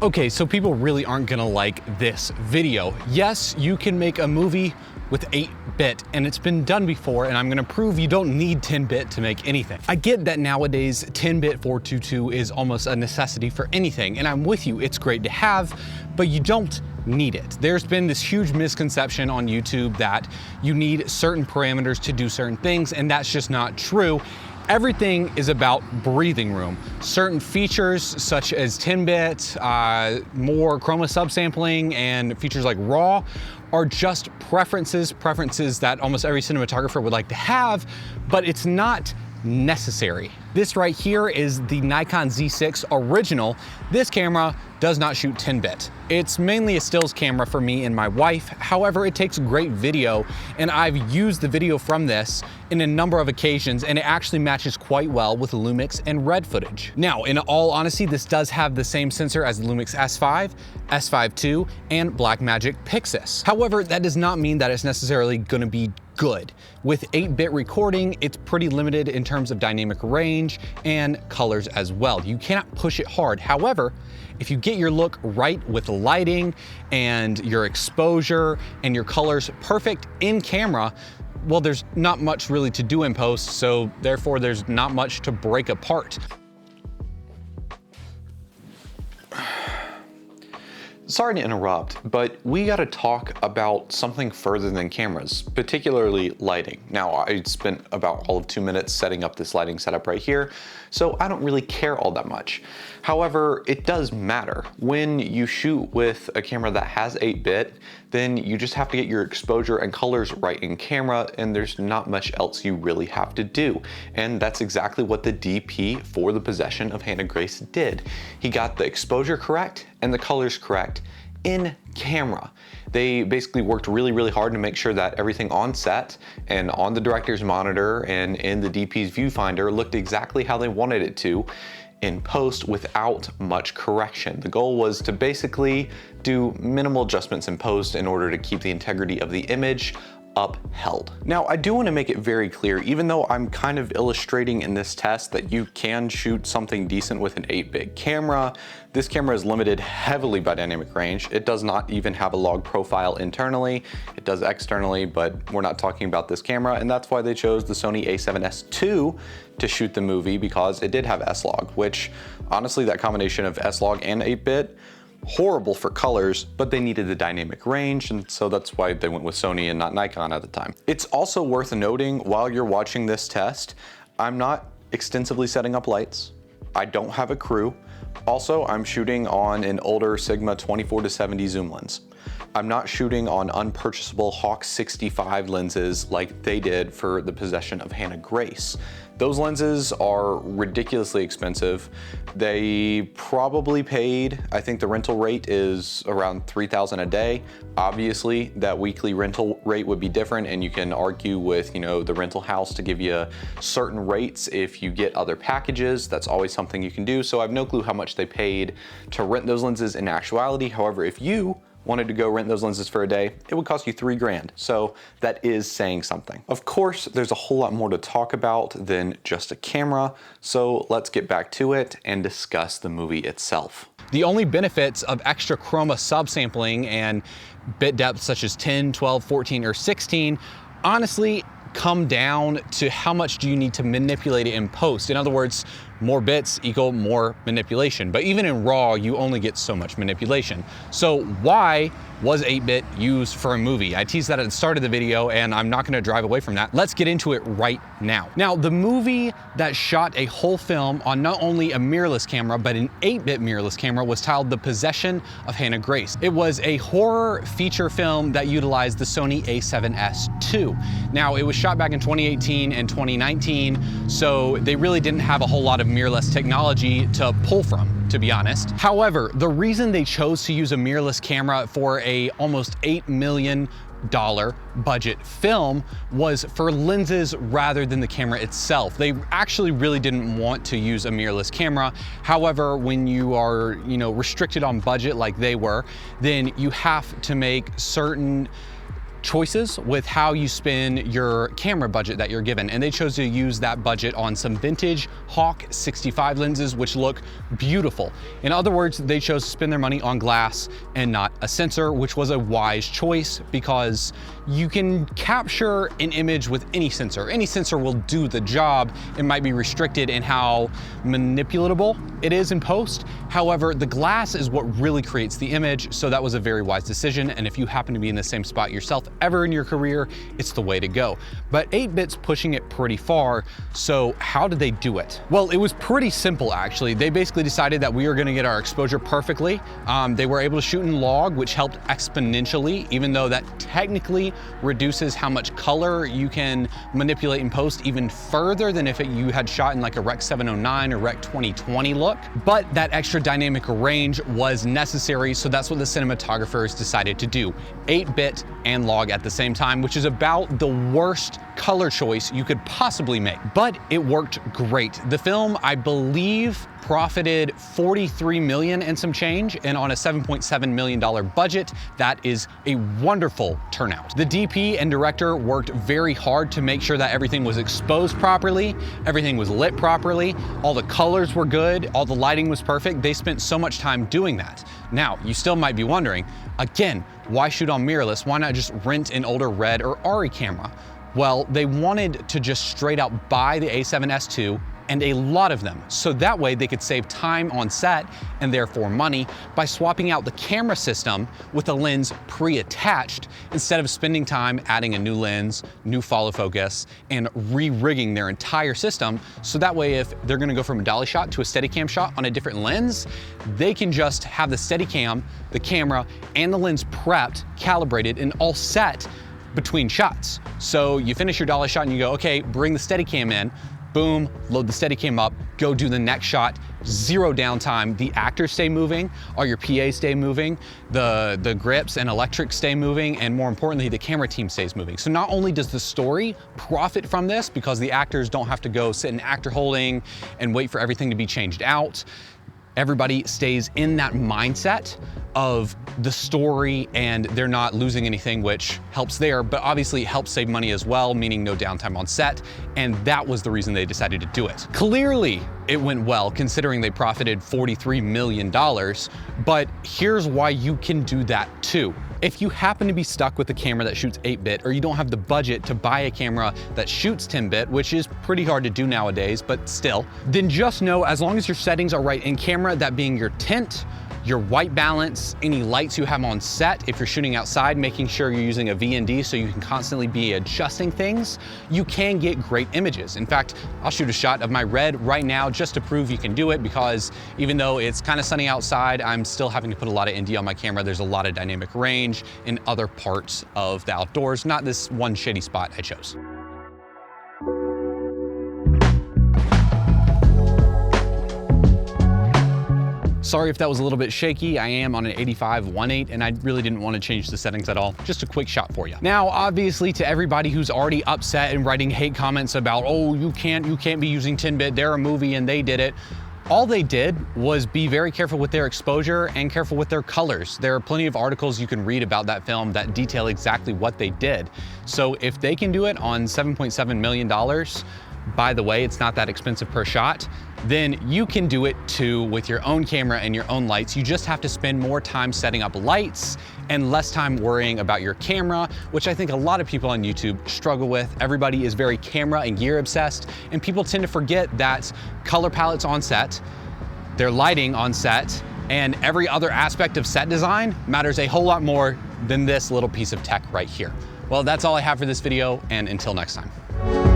Okay, so people really aren't gonna like this video. Yes, you can make a movie with 8-bit, and it's been done before, and I'm gonna prove you don't need 10-bit to make anything. I get that nowadays 10-bit 422 is almost a necessity for anything, and I'm with you, it's great to have, but you don't need it. There's been this huge misconception on YouTube that you need certain parameters to do certain things, and that's just not true. Everything is about breathing room. Certain features such as 10-bit, more chroma subsampling, and features like RAW are just preferences that almost every cinematographer would like to have, but it's not necessary. This right here is the Nikon Z6 original. This camera does not shoot 10-bit. It's mainly a stills camera for me and my wife. However, it takes great video, and I've used the video from this in a number of occasions, and it actually matches quite well with Lumix and Red footage. Now, in all honesty, this does have the same sensor as the Lumix S5, S5 II, and Blackmagic Pixis. However, that does not mean that it's necessarily gonna be good. With 8-bit recording, it's pretty limited in terms of dynamic range and colors as well. You cannot push it hard. However, if you get your look right with the lighting and your exposure and your colors perfect in camera, well, there's not much really to do in post, so therefore there's not much to break apart. Sorry to interrupt, but we gotta talk about something further than cameras, particularly lighting. Now, I spent about all of 2 minutes setting up this lighting setup right here, so I don't really care all that much. However, it does matter. When you shoot with a camera that has 8-bit, then you just have to get your exposure and colors right in camera, and there's not much else you really have to do. And that's exactly what the DP for the possession of Hannah Grace did. He got the exposure correct and the colors correct in camera. They basically worked really hard to make sure that everything on set and on the director's monitor and in the DP's viewfinder looked exactly how they wanted it to in post without much correction. The goal was to basically do minimal adjustments in post in order to keep the integrity of the image upheld. Now, I do want to make it very clear, even though I'm kind of illustrating in this test that you can shoot something decent with an 8-bit camera, this camera is limited heavily by dynamic range. It does not even have a log profile internally. It does externally, but we're not talking about this camera, and that's why they chose the Sony a7S II to shoot the movie, because it did have S-Log, which honestly, that combination of S-Log and 8-bit, horrible for colors, but they needed the dynamic range, and so that's why they went with Sony and not Nikon at the time. It's also worth noting while you're watching this test, I'm not extensively setting up lights. I don't have a crew. Also, I'm shooting on an older Sigma 24-70 zoom lens. I'm not shooting on unpurchasable Hawk 65 lenses like they did for the possession of Hannah Grace. Those lenses are ridiculously expensive. They probably paid, I think the rental rate is around $3,000 a day. Obviously, that weekly rental rate would be different, and you can argue with, the rental house to give you certain rates if you get other packages. That's always something you can do. So I have no clue how much they paid to rent those lenses in actuality. However, if you wanted to go rent those lenses for a day, it would cost you $3 grand. So that is saying something. Of course, there's a whole lot more to talk about than just a camera. So let's get back to it and discuss the movie itself. The only benefits of extra chroma subsampling and bit depth such as 10, 12, 14, or 16, honestly, come down to how much do you need to manipulate it in post. In other words, more bits equal more manipulation. But even in RAW, you only get so much manipulation. So why was 8-bit used for a movie? I teased that at the start of the video, and I'm not gonna drive away from that. Let's get into it right now. Now, the movie that shot a whole film on not only a mirrorless camera, but an 8-bit mirrorless camera was titled The Possession of Hannah Grace. It was a horror feature film that utilized the Sony a7S II. Now, it was shot back in 2018 and 2019, so they really didn't have a whole lot of mirrorless technology to pull from, to be honest. However, the reason they chose to use a mirrorless camera for a almost $8 million budget film was for lenses rather than the camera itself. They actually really didn't want to use a mirrorless camera. However, when you are, restricted on budget like they were, then you have to make certain choices with how you spend your camera budget that you're given, and they chose to use that budget on some vintage Hawk 65 lenses, which look beautiful. In other words, they chose to spend their money on glass and not a sensor, which was a wise choice because you can capture an image with any sensor. Any sensor will do the job. It might be restricted in how manipulatable it is in post. However, the glass is what really creates the image, so that was a very wise decision, and if you happen to be in the same spot yourself ever in your career, it's the way to go. But 8-bit's pushing it pretty far, so how did they do it? Well, it was pretty simple actually. They basically decided that we were gonna get our exposure perfectly. They were able to shoot in log, which helped exponentially, even though that technically reduces how much color you can manipulate in post even further than if you had shot in like a Rec 709 or Rec 2020 look. But that extra dynamic range was necessary, so that's what the cinematographers decided to do. 8-bit and log at the same time, which is about the worst color choice you could possibly make. But it worked great. The film, I believe, profited 43 million and some change, and on a $7.7 million budget, that is a wonderful turnout. The DP and director worked very hard to make sure that everything was exposed properly, everything was lit properly, all the colors were good, all the lighting was perfect. They spent so much time doing that. Now, you still might be wondering, again, why shoot on mirrorless? Why not just rent an older Red or ARRI camera? Well, they wanted to just straight out buy the A7S2 and a lot of them, so that way they could save time on set and therefore money by swapping out the camera system with a lens pre-attached instead of spending time adding a new lens, new follow focus, and re-rigging their entire system. So that way, if they're gonna go from a dolly shot to a Steadicam shot on a different lens, they can just have the Steadicam, the camera, and the lens prepped, calibrated, and all set between shots. So you finish your dolly shot and you go, okay, bring the Steadicam in, boom, load the Steadicam up, go do the next shot, zero downtime. The actors stay moving, all your PAs stay moving, the grips and electrics stay moving, and more importantly, the camera team stays moving. So not only does the story profit from this because the actors don't have to go sit in actor holding and wait for everything to be changed out, everybody stays in that mindset of the story and they're not losing anything, which helps there, but obviously it helps save money as well, meaning no downtime on set. And that was the reason they decided to do it. Clearly, it went well considering they profited $43 million, but here's why you can do that too. If you happen to be stuck with a camera that shoots 8-bit, or you don't have the budget to buy a camera that shoots 10-bit, which is pretty hard to do nowadays, but still, then just know as long as your settings are right in camera, that being your tint, your white balance, any lights you have on set, if you're shooting outside, making sure you're using a VND so you can constantly be adjusting things, you can get great images. In fact, I'll shoot a shot of my Red right now just to prove you can do it, because even though it's kind of sunny outside, I'm still having to put a lot of ND on my camera. There's a lot of dynamic range in other parts of the outdoors, not this one shady spot I chose. Sorry if that was a little bit shaky. I am on an 85-1.8 and I really didn't want to change the settings at all. Just a quick shot for you. Now, obviously to everybody who's already upset and writing hate comments about, oh, you can't be using 10-bit, they're a movie and they did it. All they did was be very careful with their exposure and careful with their colors. There are plenty of articles you can read about that film that detail exactly what they did. So if they can do it on $7.7 million, by the way, it's not that expensive per shot, then you can do it too with your own camera and your own lights. You just have to spend more time setting up lights and less time worrying about your camera, which I think a lot of people on YouTube struggle with. Everybody is very camera and gear obsessed, and people tend to forget that color palettes on set, their lighting on set, and every other aspect of set design matters a whole lot more than this little piece of tech right here. Well, that's all I have for this video, and until next time.